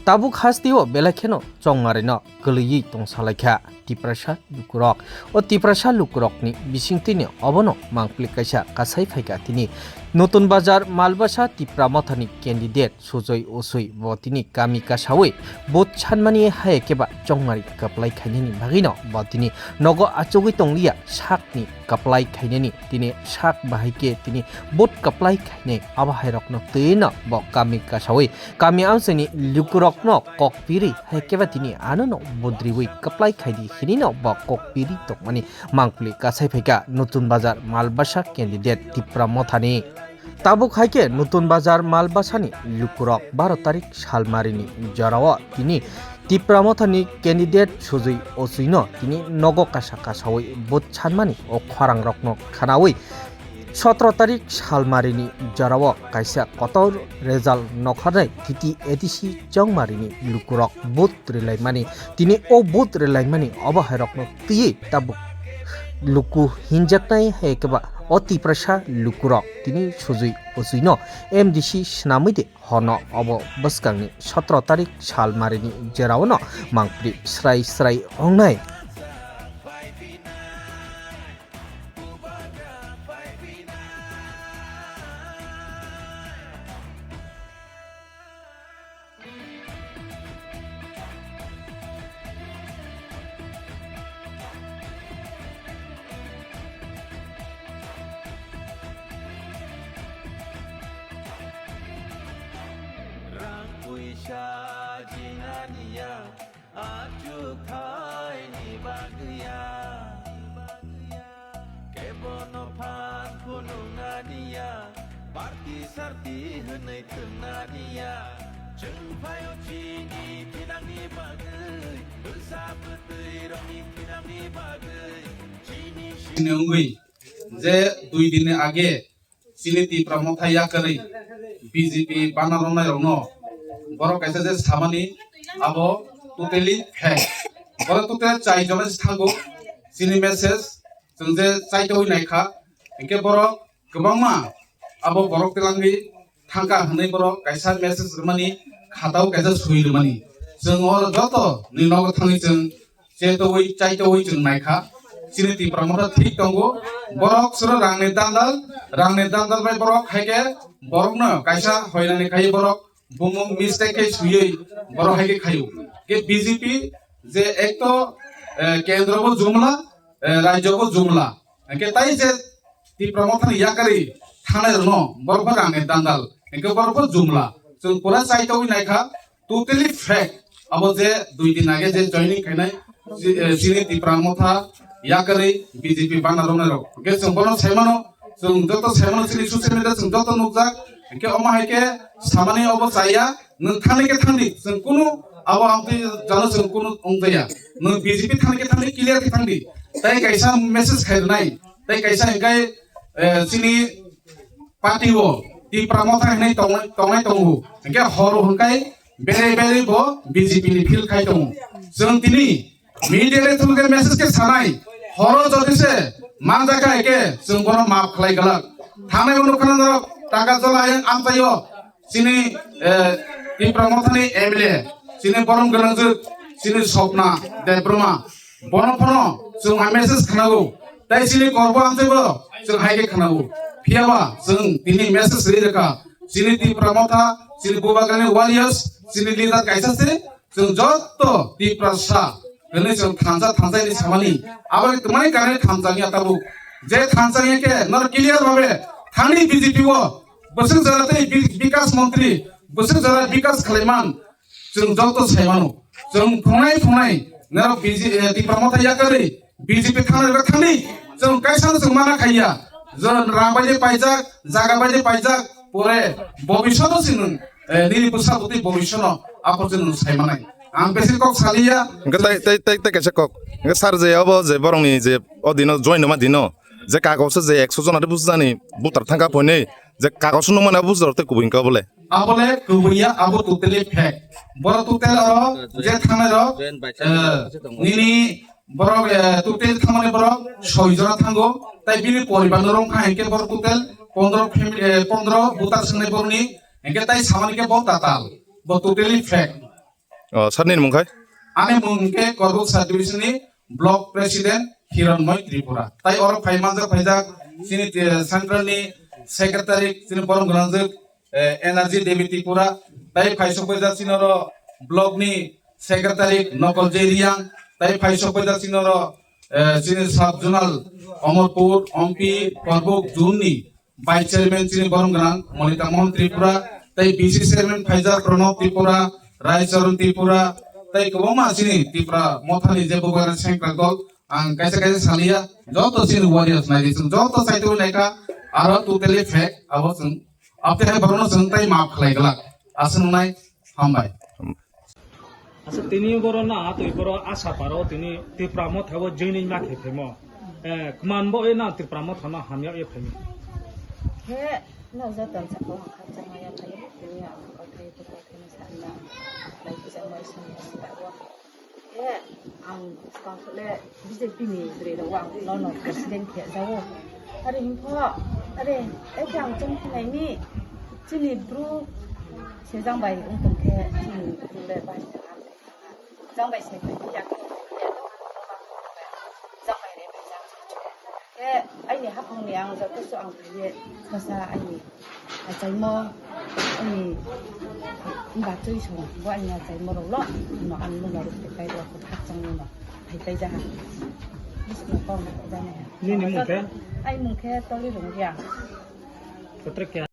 tabuk hastio belakheno chongmarino geliyi tongsalakha tiprasa lukurok o tiprasa lukurok ni bisingtini obono mangpli kaisa kasai phaika tini নতুন বাজার মালবাসা তিপ্রামথানি candidate Sujoy ওসুই বতিনি কামি কাসাওই বোত সানমানি হায়ে কেবা চংমারি কাপলাই খাইনেনি ভাগিনো বতিনি নগ আচগই টংলিয়া শাকনি কাপলাই খাইনেনি তিনি শাক বাহাইকে তিনি বোত কাপলাই খাইনে আবাহাই রকনো তৈন ব কামি কাসাওই কামি আমসেনি লুকুরকনো ককপিরি হায়ে কেবা তিনি আননো বদ্রিওই কাপলাই খাইদি হিনিনো ব ককপিরি তকমানি মাংপ্লি কাসাই ফাইকা নতুন বাজার মালবাসা ক্যান্ডিডেট তিপ্রামথানি তাবুক হাইকে নতুন বাজার মালবাসানি লুকুরক 12 তারিখ শালমারিনি জরাওয়া তিনি তিপ্রামথানি ক্যান্ডিডেট সুজয় ওসুইনো তিনি নগ কাসা কাসাওই বোত ছানমানি ও খরাং রকনো খানাওই 17 তারিখ শালমারিনি জরাওয়া কাইসা কতর রেজাল্ট নখানাই তিতি এদিসি চংমারিনি লুকুরক বোত রেলাইমানি তিনি ও বোত রেলাইমানি অবহায় রকনো তিয়ে তাবুক লুকু হিনজাকনাই হেকেবা অতি প্রসা লুকুরক তিনি সুজুই ওসুইনো এমডিসি স্নামিদে হন অব বসকাংনি 17 তারিখ শালমারিনি জেরাওনো মাংপ্রি স্রাই স্রাই অংনাই Uisha jinania aju thai ni bagya kebono phan kununania parti sarti hnai thunania chung phayo chini pinang ni bagai ulsa putui roni pinang ni bagai chini নেউই যে 2 দিন আগে সিলেটি প্রমথাইয়া করে বিজেপি বানারনায় রনো বড় কাইসা যে সামানি আবো টোটালি ফেক বড় টোটাল চাই জনে থাগো সিনি মেসেজ जों जे চাইতে হই নাইখা একে বড় গোবাংমা আবো বড় তেলাঙ্গি থাকা হनै বড় কাইসা মেসেজ রমানি খাতাও কাইসা সুইরমানি जों অর যত নিনগ থাঙ্গি जों যেতো ওই চাইতে হই जों নাইখা সিনিতি প্রমথা ঠিক দंगो বড়ক সর রাংনি দান্দাল বাই বড়ক হাইকে বড়কনো কাইসা হইনানি খাই বড়ক बुमु मिस्टेक के सुये बरो है के खायो के बीजेपी जे एक तो केंद्र को जुमला राज्य को जुमला के ताई जे ती प्रमोथन या करी थाने रनो बरो रांगे दांदाल के बरो जुमला जों पूरा साइट होई नायखा टोटली फेक अब जे 2 दिन आगे जे जॉइनिंग खाइनाय सिनि ती प्रमोथा या करी बीजेपी बानारनो रो के जों बरो साइमानो जों जतो साइमानो सिनि सोशल मीडिया जों जतो नुकजा के अमा हाइके सामानि अब चाइया नों थांनायके थांदि जों कुनु अब आमति जानो जों कुनु अंगजाया नों बीजेपी थांनायके क्लियर के थांदि ताइ काइसा मेसेज खाइरनाय ताइ काइसा इंगाय सिनि पार्टी वो ती प्रमोथा हनै तंनाय तंगु इंगे हर हंकाय बेरे बो बीजेपी नि फिल खाइ दं जों दिनि मीडिया थुलगे मेसेज के सानाय हर जदिसे मानजाका एके जों बनो माफ खालाय गला थानाय उनुखाना टाका जलायन आमतायो सिनि ती प्रमोथानि एमएलए सिनि बरम गलंजु सिनि सपना देब्रमा बनफनो जों मेसेज खानागौ ताइ सिनि करबो आमजेबो जों हाइके खानागौ फियाबा जों दिनि मेसेज रिरेका सिनि ती प्रमोथा सिनि बुबागानि वारियर्स सिनि लिडार काइसासे जों जत्तो ती प्रसा गने जों थांजानि सामानि आबार तमाय गाने थांजानि आताबु जे थांजानि के नर क्लियर भाबे थानी बीजेपी वो बसुं जराते विकास मंत्री बसुं जरा विकास खालायमान जों जतो सायमानो जों फंनाय नर बीजेपी प्रमोथा या करे बीजेपी थानी जों काइसानो जों माना खाइया जों राबायदे पाइजाक जागा बायदे पाइजाक परे भबिष्यतो सिन निरि बुसाबुति भबिष्यनो आपरजन सायमानाय आं बेसे कक सालिया ताइ कैसे कक सार जे अब जे बरंनि जे अदिनो जइन मा दिनो जे कागज जे 100 जनाते बुजानि बुतार थांगा पने जे कागज नु माना बुजरते कुबिनका बोले आबले कुबिया आबो टोटली फेक बर टोटल जे थांनाय रो निनि बर टोटल थांमाने बर 6 जना थांगो ताइ बिनि परिबार रं खायके बर टोटल 15 फैमिली 15 बुतार संनाय बरनि एके ताइ सामानिके बर ताताल बर टोटली फेक सारनि मुंखाय Ane mungke Koruk Subdivision ni Block President Hiranmoy Tripura. Tai orang Paimanjak Paijak sini Central ni Secretary sini Borong Granjak Energy Dewi Tripura. Tai Paisok Paijak sini orang Block ni Secretary Nokol Jeriang. Tai Paisok Paijak sini orang sini Sub Zonal Omorpur Ompi Koruk Juni Vice Chairman sini Borong Gran Monita Mohon Tripura. Tai BC Chairman Paijak Pranab Tripura Rai Charan Tripura. Tai keboma sini Tripura mothani je bukan sengkrak dol ang kaisa salia joto sini warriors nai sing joto saitu naika aro totally fake abo sing apte hai barono sing tai maaf khlai gala asun nai hambai আচ্ছা তিনি বড় না তুই বড় আশা পারো তিনি ত্রিপ্রাম থাকো জৈনি না খেফেম মানবো এ না ত্রিপ্রাম থানা হামিয়া এ ফেমি হে না যতন সাকো খাচ্চা মায়া খাই তিনি আকাই তো তিনি সান্না লাইক জামাই সান্না হে আং কাফলে বিজেপি নি দ্রে ওয়াং লনো প্রেসিডেন্ট কে যাও আরে হিমফো আরে এ কাং জং নাই নি চিনি ব্রু সেজাংবাই উংতকে চিনি ব্রুলে বাই 장바이 세고 약 장바이래 배장 에 아니 합성량 저 뜻이 안 그게 그래서 아니 잘못 아니 이가 저이서 뭐 아니야 잘못으로 뭐 안 놀아도 될까요 그 합정이 뭐 배배자 무슨 거 그러잖아요 니니 뭉케 아니 뭉케 떨리는 거야 어떻게